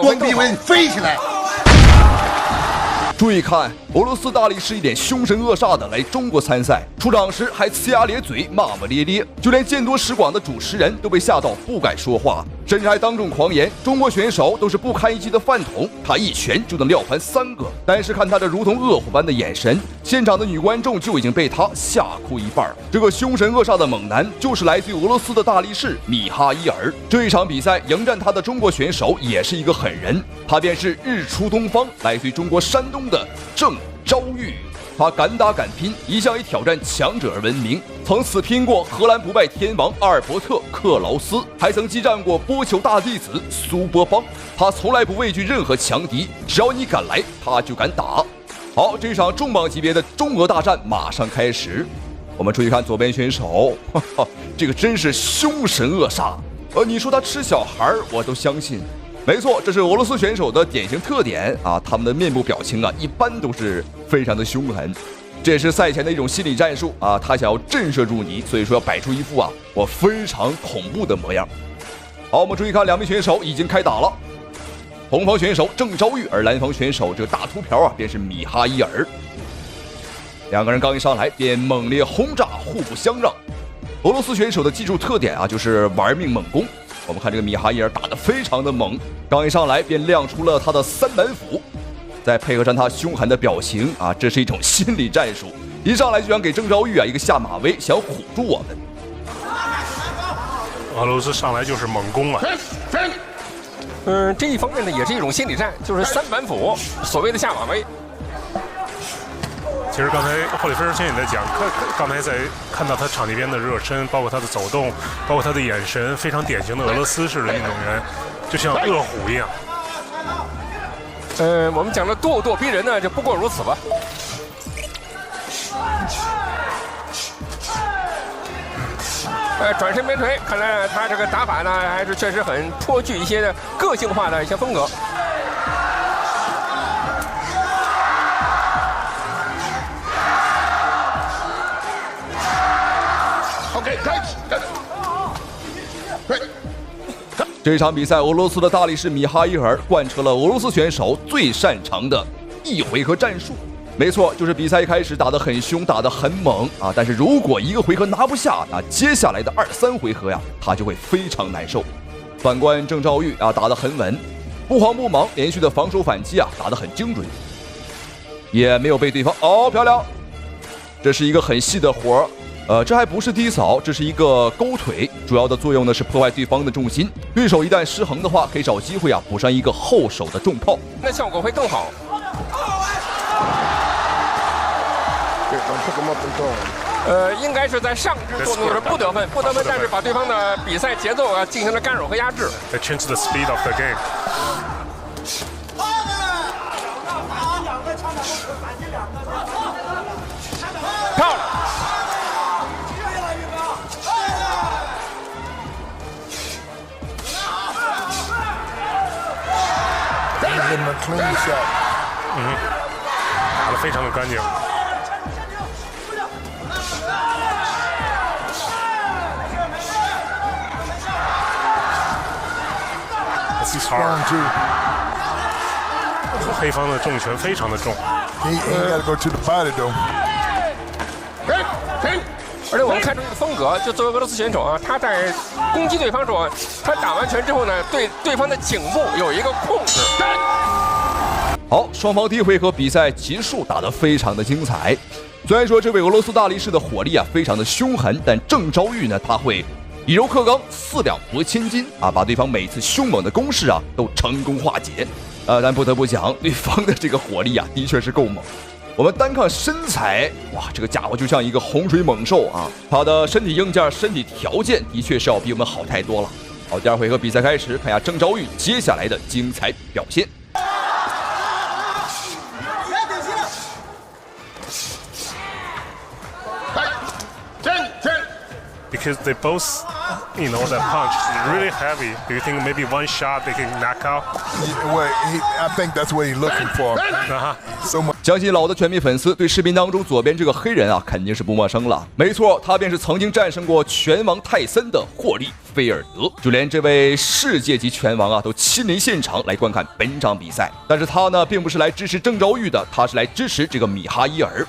光臂纹飞起来。注意看，俄罗斯大力士一脸凶神恶煞的来中国参赛，出场时还呲牙咧嘴、骂骂咧咧，就连见多识广的主持人都被吓到不敢说话，甚至还当众狂言中国选手都是不堪一击的饭桶，他一拳就能撂翻3个。但是看他这如同恶虎般的眼神，现场的女观众就已经被他吓哭一半。这个凶神恶煞的猛男就是来自于俄罗斯的大力士米哈伊尔。这一场比赛迎战他的中国选手也是一个狠人，他便是日出东方，来自于中国山东的郑昭玉。他敢打敢拼，一向以挑战强者而闻名，曾死拼过荷兰不败天王阿尔伯特·克劳斯，还曾激战过波球大弟子苏波邦。他从来不畏惧任何强敌，只要你敢来，他就敢打。好，这场重磅级别的中俄大战马上开始。我们注意看左边选手，这个真是凶神恶煞。你说他吃小孩，我都相信。没错，这是俄罗斯选手的典型特点啊，他们的面部表情啊，一般都是非常的凶狠，这也是赛前的一种心理战术啊，他想要震慑住你，所以说要摆出一副我非常恐怖的模样。好，我们注意看两名选手已经开打了，红方选手郑昭玉，而蓝方选手这个大秃瓢便是米哈伊尔。两个人刚一上来便猛烈轰炸，互不相让。俄罗斯选手的技术特点就是玩命猛攻。我们看这个米哈伊尔打得非常的猛，刚一上来便亮出了他的3板斧，再配合上他凶悍的表情这是一种心理战术，一上来就想给郑昭玉一个下马威，想唬住我们。俄罗斯上来就是猛攻啊。这一方面呢也是一种心理战，就是3板斧，所谓的下马威。其实刚才霍里菲尔先生也在讲，刚才在看到他场地边的热身，包括他的走动，包括他的眼神，非常典型的俄罗斯式的运动员，就像恶虎一样。我们讲的咄咄逼人呢，就不过如此吧。转身边锤，看来他这个打法呢，还是确实很颇具一些的个性化的一些风格。这场比赛，俄罗斯的大力士米哈伊尔贯彻了俄罗斯选手最擅长的1回合战术。没错，就是比赛一开始打得很凶，打得很猛但是如果1个回合拿不下，那接下来的2、3回合他就会非常难受。反观郑昭玉打得很稳，不慌不忙，连续的防守反击打得很精准，也没有被对方漂亮。这是一个很细的活这还不是低扫，这是一个勾腿，主要的作用呢是破坏对方的重心。对手一旦失衡的话，可以找机会补上一个后手的重炮，那效果会更好。应该是在上肢做的是不得分，但是把对方的比赛节奏进行了干扰和压制。They change the speed of the game. 漂亮。打得非常的干净。黑方的重拳非常的重。而且我们看出这个风格，就作为俄罗斯选手他在攻击对方时候，他打完拳之后呢，对对方的颈部有一个控制。好，双方第一回合比赛结束，打得非常的精彩。虽然说这位俄罗斯大力士的火力非常的凶狠，但郑昭玉呢，他会以柔克刚，4两拨千斤把对方每次凶猛的攻势都成功化解。但不得不讲，对方的这个火力的确是够猛。我们单看身材，哇，这个家伙就像一个洪水猛兽他的身体硬件、身体条件的确是要比我们好太多了。好，第2回合比赛开始，看一下郑昭玉接下来的精彩表现。Because they both that punch is really heavy. Do you think maybe one shot they can knock out? Well, I think that's what he's looking for. So much. 相信老的拳迷粉丝对视频当中左边这个黑人啊肯定是不陌生了。没错，他便是曾经战胜过拳王泰森的霍利菲尔德。就连这位世界级拳王啊都亲临现场来观看本场比赛。但是他呢并不是来支持郑昭玉的，他是来支持这个米哈伊尔。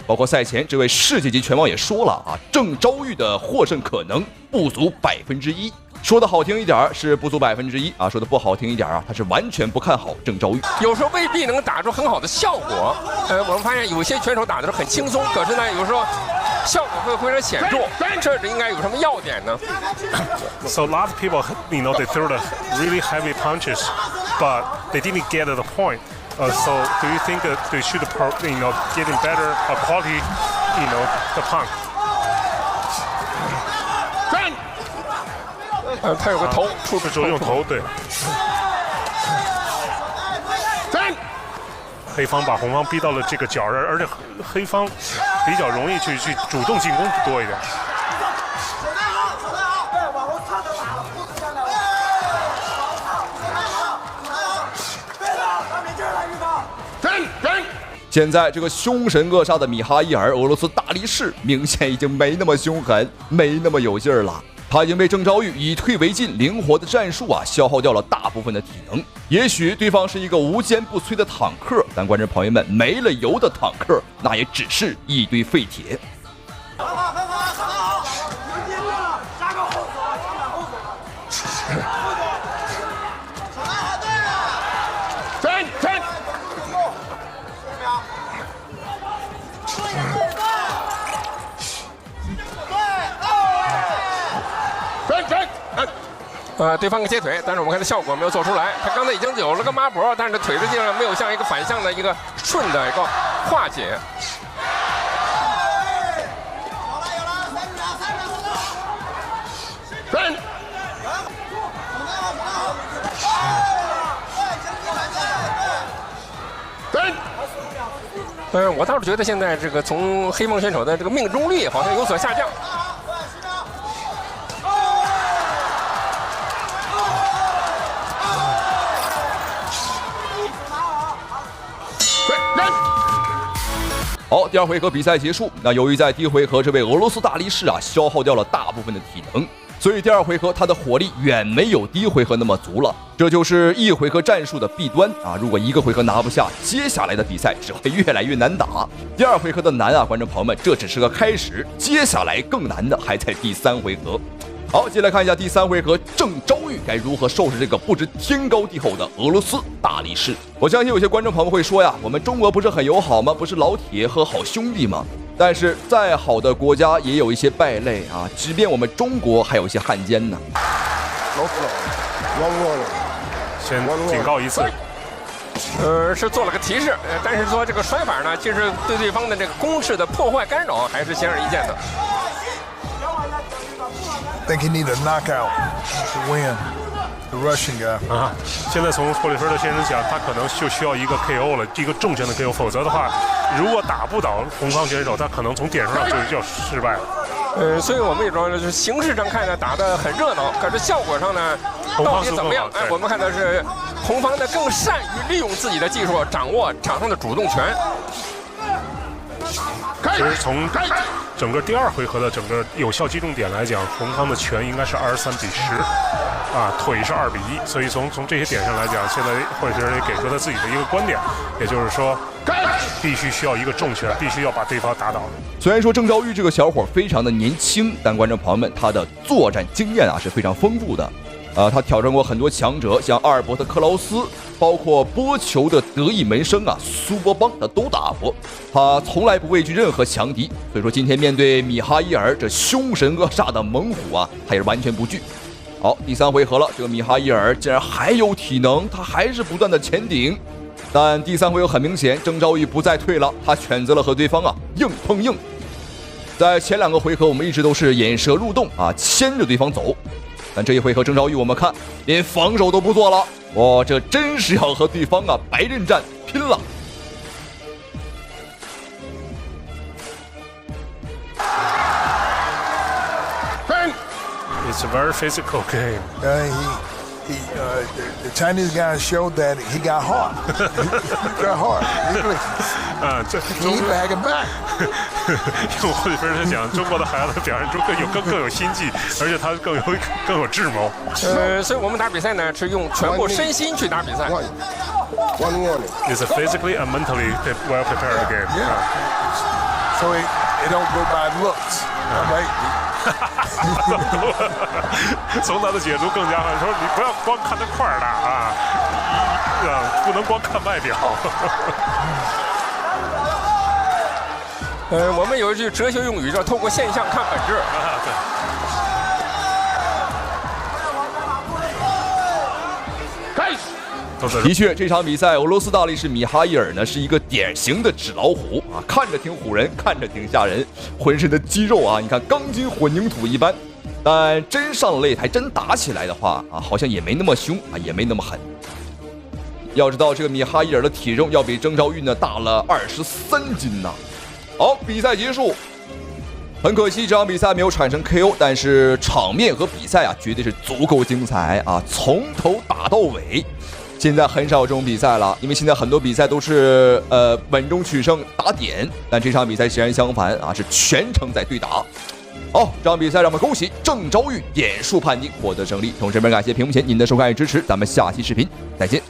包括赛前这位世界级拳王也说了啊，郑昭玉的获胜可能不足1%。说的好听一点是不足1%啊，说的不好听一点啊，他是完全不看好郑昭玉。有时候未必能打出很好的效果。我们发现有些拳手打的是很轻松，可是呢，有时候效果会非常显著。这应该有什么要点呢 So a lot of people, they throw the really heavy punches, but they didn't get to the point. So do you think that they should, getting better quality, the punch? 他有个头，手用头，对。黑方把红方逼到了这个角儿，而且黑方比较容易去主动进攻多一点。现在这个凶神恶煞的米哈伊尔，俄罗斯大力士明显已经没那么凶狠，没那么有劲儿了。他已经被郑昭玉以退为进、灵活的战术啊消耗掉了大部分的体能。也许对方是一个无坚不摧的坦克，但观众朋友们，没了油的坦克那也只是一堆废铁。对方个接腿，但是我们看他效果没有做出来。他刚才已经有了个抹脖，但是腿实际上没有像一个反向的一个顺的一个化解。我倒是觉得现在这个从黑方选手的这个命中率好像有所下降。好，第二回合比赛结束。那由于在第一回合这位俄罗斯大力士啊消耗掉了大部分的体能，所以第二回合他的火力远没有第一回合那么足了。这就是一回合战术的弊端啊！如果一个回合拿不下，接下来的比赛只会越来越难打。第二回合的难啊，观众朋友们，这只是个开始，接下来更难的还在第三回合。好，接下来看一下第三回合，郑昭玉该如何收拾这个不知天高地厚的俄罗斯大力士。我相信有些观众朋友会说呀，我们中国不是很友好吗？不是老铁和好兄弟吗？但是再好的国家也有一些败类啊，即便我们中国还有一些汉奸呢。先警告一次。是做了个提示，但是说这个甩法呢，其实对对方的这个攻势的破坏干扰还是显而易见的。I think he needs a knockout to win. The Russian guy. 现在从霍利菲尔德先生讲，他可能就需要一个 KO 了，一个重拳的 KO， 否则的话，如果打不倒红方选手，他可能从点数上就要失败了。所以我们也说，就是形式上看呢打得很热闹，可是效果上呢，到底怎么样？我们看的是红方呢更善于利用自己的技术，掌握场上的主动权。其实从整个第二回合的整个有效击中点来讲，红方的拳应该是23-10，腿是2-1，所以从这些点上来讲，现在霍利菲尔德也给出他自己的一个观点，也就是说，必须需要一个重拳，必须要把对方打倒。虽然说郑昭玉这个小伙非常的年轻，但观众朋友们，他的作战经验是非常丰富的。他挑战过很多强者，像阿尔伯特·克劳斯，包括波球的得意门生苏波邦，他都打过。他从来不畏惧任何强敌，所以说今天面对米哈伊尔这凶神恶煞的猛虎他也是完全不惧。好，第三回合了，这个米哈伊尔竟然还有体能，他还是不断的前顶。但第三回合很明显，郑昭玉不再退了，他选择了和对方硬碰硬。在前两个回合，我们一直都是引蛇入洞牵着对方走。但这一回合郑昭玉我们看连防守都不做了，哇，这真是要和对方白刃战拼了。It's a very physical game. The Chinese guy showed that he got heart. He got heart. 这 He back and back. 用霍里菲尔讲，中国的孩子表现出更有心计，而且他更有智谋。所以我们打比赛呢是用全部身心去打比赛。It's a physically and mentally well prepared game. So it don't go by looks. Right? 从他的解读更加说，你不要光看那块儿打不能光看外表。我们有一句哲学用语叫"透过现象看本质"。的确，这场比赛俄罗斯大力士米哈伊尔呢是一个典型的纸老虎啊，看着挺唬人，看着挺吓人，浑身的肌肉啊，你看钢筋混凝土一般。但真上擂台，真打起来的话啊，好像也没那么凶啊，也没那么狠。要知道，这个米哈伊尔的体重要比曾昭玉呢大了23斤呐。好，比赛结束。很可惜，这场比赛没有产生 KO， 但是场面和比赛啊，绝对是足够精彩啊，从头打到尾。现在很少有这种比赛了，因为现在很多比赛都是稳中取胜打点，但这场比赛显然相反啊，是全程在对打。好，这场比赛让我们恭喜郑昭玉点数判定获得胜利，同时非常感谢屏幕前您的收看与支持，咱们下期视频再见。